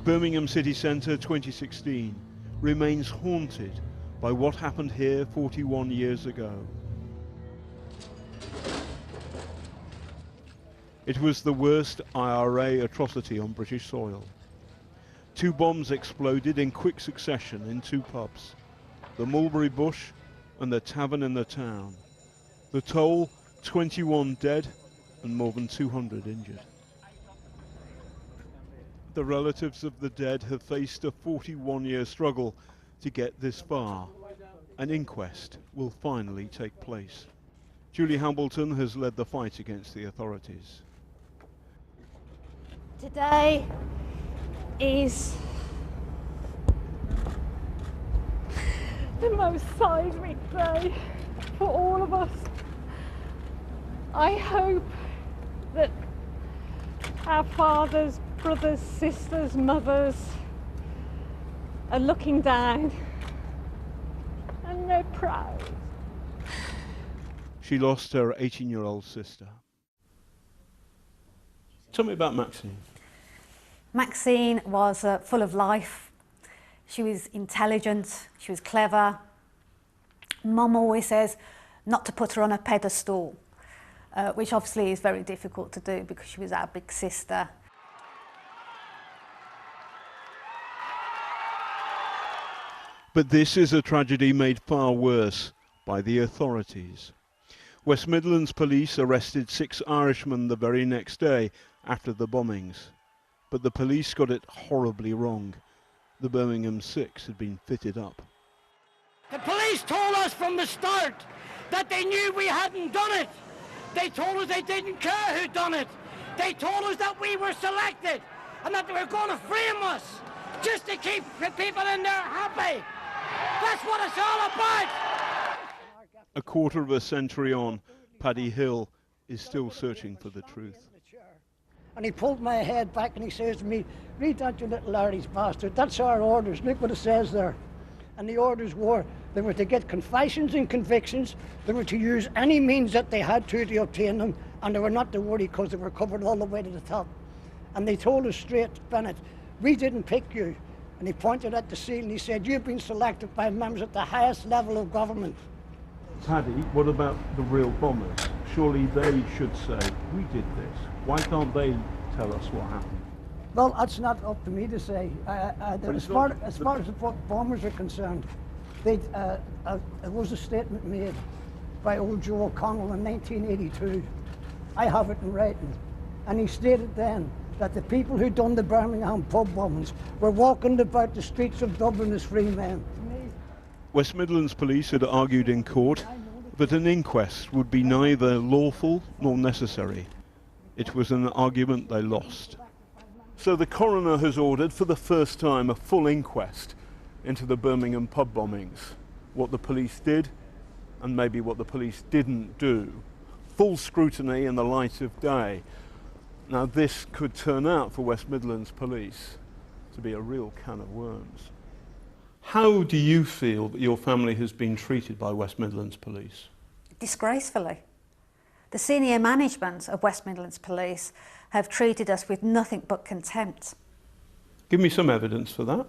Birmingham city centre 2016 remains haunted by what happened here 41 years ago. It was the worst IRA atrocity on British soil. 2 bombs exploded in quick succession in 2 pubs, the Mulberry Bush and the Tavern in the Town. The toll, 21 dead and more than 200 injured. The relatives of the dead have faced a 41-year struggle to get this far. An inquest will finally take place. Julie Hambleton has led the fight against the authorities. Today is the most seismic day for all of us. I hope that our fathers, brothers, sisters, mothers are looking down and they're proud. She lost her 18-year-old sister. Tell me about Maxine. Maxine was full of life. She was intelligent, she was clever. Mum always says not to put her on a pedestal, which obviously is very difficult to do because she was our big sister. But this is a tragedy made far worse by the authorities. West Midlands police arrested 6 Irishmen the very next day after the bombings. But the police got it horribly wrong. The Birmingham 6 had been fitted up. The police told us from the start that they knew we hadn't done it. They told us they didn't care who done it. They told us that we were selected and that they were going to frame us just to keep the people in there happy. That's what it's all about. A quarter of a century on, Paddy Hill is still searching for the truth. And he pulled my head back and he says to me, "Read that, you little Larry's bastard. That's our orders. Look what it says there." And the orders were, they were to get confessions and convictions. They were to use any means that they had to obtain them. And they were not to worry because they were covered all the way to the top. And they told us straight, "Bennett, we didn't pick you." And he pointed at the seal and he said, "You've been selected by members at the highest level of government." Paddy, what about the real bombers? Surely they should say, "We did this." Why can't they tell us what happened? Well, that's not up to me to say. As far as the bombers are concerned, it was a statement made by old Joe O'Connell in 1982. I have it in writing. And he stated then that the people who done the Birmingham pub bombings were walking about the streets of Dublin as free men. West Midlands police had argued in court that an inquest would be neither lawful nor necessary. It was an argument they lost. So the coroner has ordered for the first time a full inquest into the Birmingham pub bombings, what the police did and maybe what the police didn't do. Full scrutiny in the light of day. Now this could turn out for West Midlands police to be a real can of worms. How do you feel that your family has been treated by West Midlands police? Disgracefully. The senior management of West Midlands Police have treated us with nothing but contempt. Give me some evidence for that.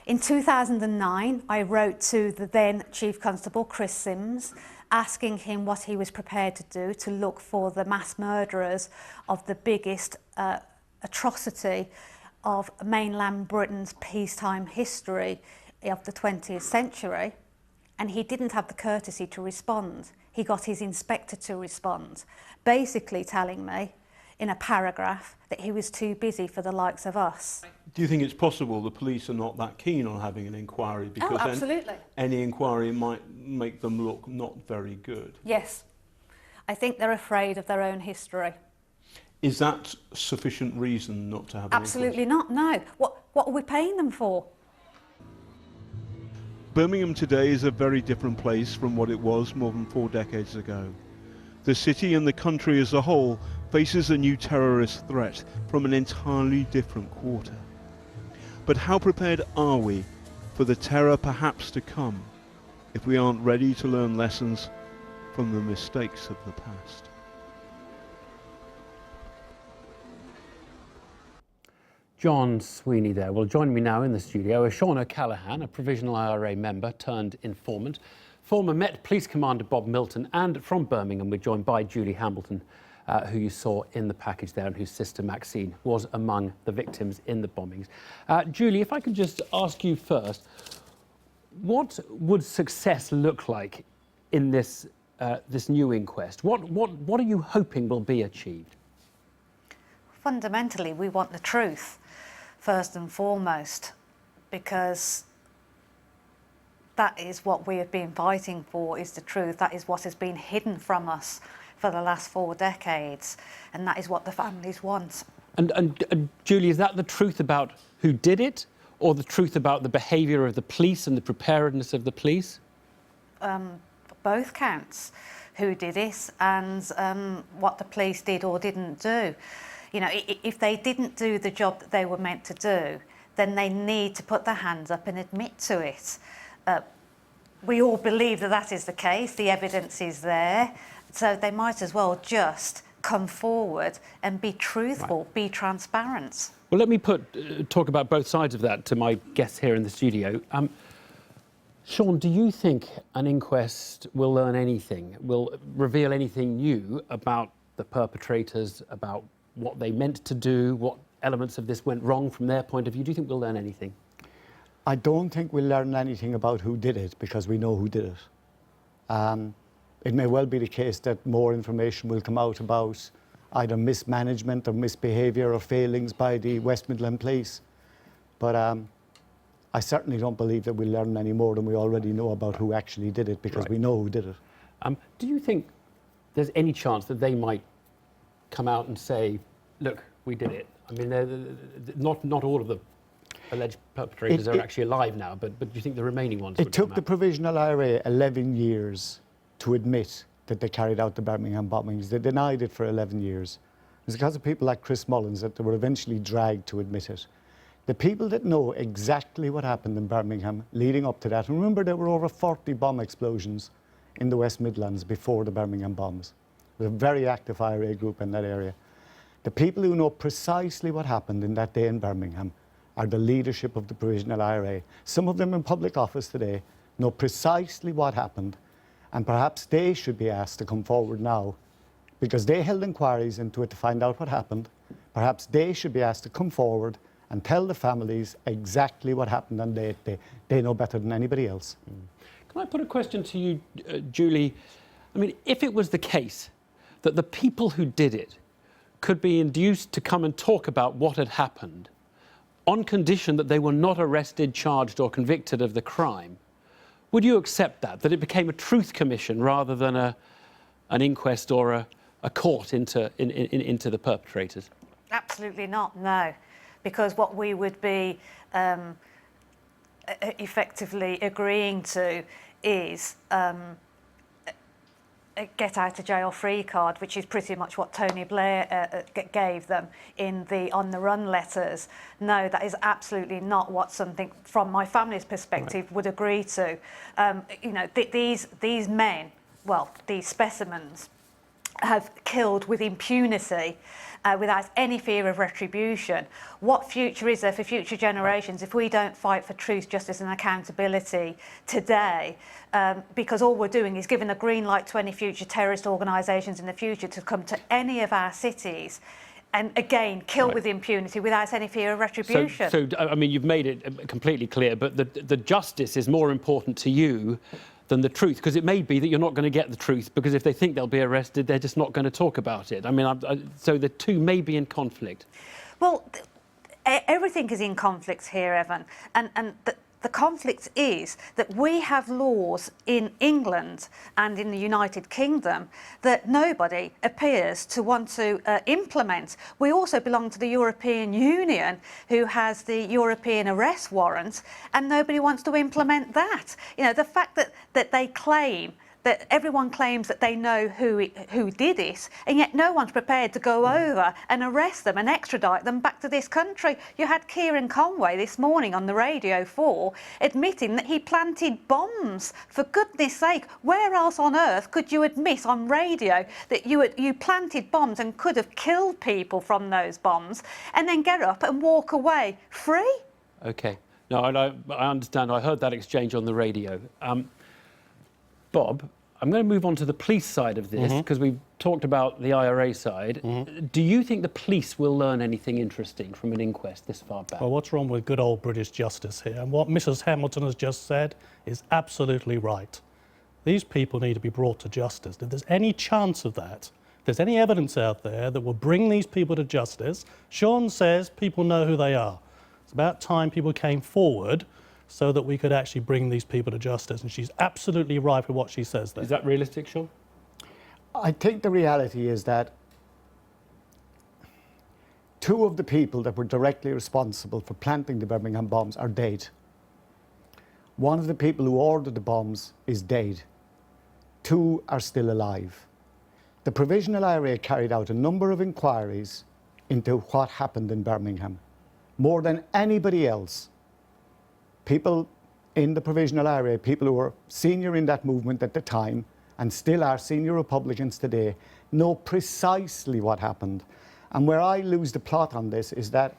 In 2009, I wrote to the then Chief Constable, Chris Sims, asking him what he was prepared to do to look for the mass murderers of the biggest atrocity of mainland Britain's peacetime history of the 20th century, and he didn't have the courtesy to respond. He got his inspector to respond, basically telling me in a paragraph that he was too busy for the likes of us. Do you think it's possible the police are not that keen on having an inquiry because absolutely. Any inquiry might make them look not very good? Yes. I think they're afraid of their own history. Is that sufficient reason not to have an Absolutely inquest? not, no. What are we paying them for? Birmingham today is a very different place from what it was more than 4 decades ago. The city and the country as a whole faces a new terrorist threat from an entirely different quarter. But how prepared are we for the terror perhaps to come if we aren't ready to learn lessons from the mistakes of the past? John Sweeney there. Well, joining me now in the studio is Sean O'Callaghan, a Provisional IRA member turned informant, former Met Police Commander Bob Milton, and from Birmingham we're joined by Julie Hambleton, who you saw in the package there and whose sister Maxine was among the victims in the bombings. Julie, if I could just ask you first, what would success look like in this new inquest? What are you hoping will be achieved? Fundamentally, we want the truth, first and foremost, because that is what we have been fighting for, is the truth. That is what has been hidden from us for the last 4 decades, and that is what the families want. And Julie, is that the truth about who did it, or the truth about the behaviour of the police and the preparedness of the police? Both counts, who did it and what the police did or didn't do. You know, if they didn't do the job that they were meant to do, then they need to put their hands up and admit to it. We all believe that that is the case, the evidence is there, so they might as well just come forward and be truthful, right. Be transparent. Well, let me talk about both sides of that to my guests here in the studio. Sean, do you think an inquest will learn anything, will reveal anything new about the perpetrators, about what they meant to do, what elements of this went wrong from their point of view? Do you think we'll learn anything? I don't think we'll learn anything about who did it, because we know who did it. It may well be the case that more information will come out about either mismanagement or misbehaviour or failings by the West Midland Police. But I certainly don't believe that we'll learn any more than we already know about who actually did it, because right. We know who did it. Do you think there's any chance that they might come out and say, look, we did it? I mean, not all of the alleged perpetrators are actually alive now, but do you think the remaining ones would come out? It took the Provisional IRA 11 years to admit that they carried out the Birmingham bombings. They denied it for 11 years. It was because of people like Chris Mullins that they were eventually dragged to admit it. The people that know exactly what happened in Birmingham leading up to that, and remember there were over 40 bomb explosions in the West Midlands before the Birmingham bombs. There was a very active IRA group in that area. The people who know precisely what happened in that day in Birmingham are the leadership of the Provisional IRA. Some of them in public office today know precisely what happened, and perhaps they should be asked to come forward now, because they held inquiries into it to find out what happened. Perhaps they should be asked to come forward and tell the families exactly what happened, and they know better than anybody else. Can I put a question to you, Julie? I mean, if it was the case that the people who did it could be induced to come and talk about what had happened on condition that they were not arrested, charged or convicted of the crime, would you accept that it became a truth commission rather than an inquest or a court into the perpetrators? Absolutely not, no. Because what we would be effectively agreeing to is a get out of jail free card, which is pretty much what Tony Blair gave them in the on the run letters. No, that is absolutely not what something from my family's perspective right. would agree to. You know, these men, well, these specimens, have killed with impunity, without any fear of retribution. What future is there for future generations if we don't fight for truth, justice and accountability today? Because all we're doing is giving a green light to any future terrorist organisations in the future to come to any of our cities and again kill right. with impunity without any fear of retribution. So I mean, you've made it completely clear, but the justice is more important to you than the truth, because it may be that you're not going to get the truth, because if they think they'll be arrested, they're just not going to talk about it. I mean, so the two may be in conflict. Well, everything is in conflict here, Evan, and the conflict is that we have laws in England and in the United Kingdom that nobody appears to want to implement. We also belong to the European Union, who has the European arrest warrant, and nobody wants to implement that. You know, the fact that they claim that everyone claims that they know who did it, and yet no one's prepared to go over and arrest them and extradite them back to this country. You had Kieran Conway this morning on the Radio 4 admitting that he planted bombs. For goodness sake, where else on earth could you admit on radio that you planted bombs and could have killed people from those bombs, and then get up and walk away free? OK. No, I understand. I heard that exchange on the radio. Bob, I'm going to move on to the police side of this, because we've talked about the IRA side. Do you think the police will learn anything interesting from an inquest this far back? Well, what's wrong with good old British justice here? And what Mrs. Hambleton has just said is absolutely right. These people need to be brought to justice. If there's any chance of that, if there's any evidence out there that will bring these people to justice, Sean says people know who they are. It's about time people came forward so that we could actually bring these people to justice. And she's absolutely right with what she says there. Is that realistic, Sean? I think the reality is that two of the people that were directly responsible for planting the Birmingham bombs are dead. One of the people who ordered the bombs is dead. Two are still alive. The Provisional IRA carried out a number of inquiries into what happened in Birmingham. More than anybody else, people in the Provisional IRA, people who were senior in that movement at the time and still are senior Republicans today, know precisely what happened. And where I lose the plot on this is that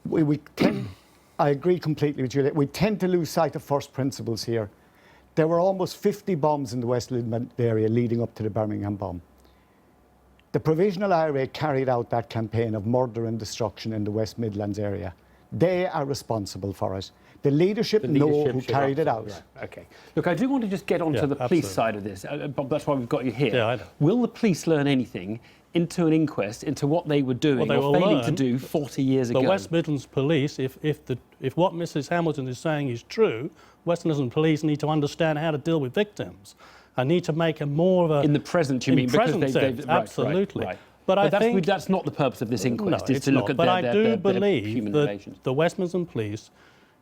we tend, I agree completely with Julie, we tend to lose sight of first principles here. There were almost 50 bombs in the West Midlands area leading up to the Birmingham bomb. The Provisional IRA carried out that campaign of murder and destruction in the West Midlands area. They are responsible for it. The leadership know who carried it out. Right. OK. Look, I do want to just get on to the police side of this. Bob, that's why we've got you here. Yeah, I know. Will the police learn anything into an inquest into what they were doing or failing to do 40 years ago? The West Midlands Police, if what Mrs. Hamilton is saying is true, West Midlands Police need to understand how to deal with victims. I need to make a more of a... In the present, you mean? Present sense, absolutely. Right. But I think that's not the purpose of this inquest, is to look at but their I do believe human that relations. the West Midlands Police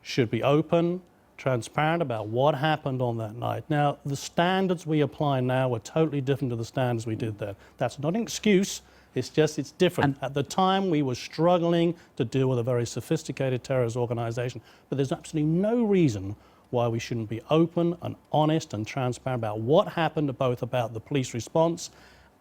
should be open, transparent about what happened on that night. Now, the standards we apply now are totally different to the standards we did then. That's not an excuse, it's just, it's different. At the time, we were struggling to deal with a very sophisticated terrorist organisation, but there's absolutely no reason why we shouldn't be open and honest and transparent about what happened, both about the police response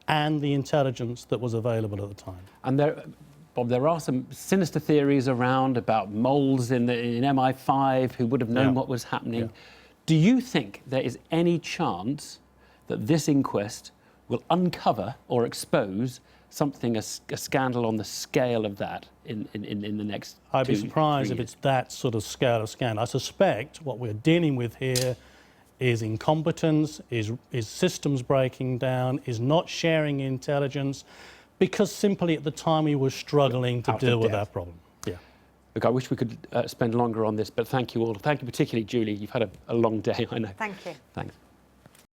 and the intelligence that was available at the time. And Bob, there are some sinister theories around about moles in MI5 who would have known what was happening. Yeah. Do you think there is any chance that this inquest will uncover or expose something, a scandal on the scale of that in the next I'd be 2-3 surprised if years? it's that sort of scale of scandal. I suspect what we're dealing with here is incompetence, is systems breaking down, is not sharing intelligence, because simply at the time we were struggling to deal with that problem. Yeah. Look, I wish we could spend longer on this, but thank you all. Thank you particularly, Julie. You've had a long day, I know. Thank you. Thanks.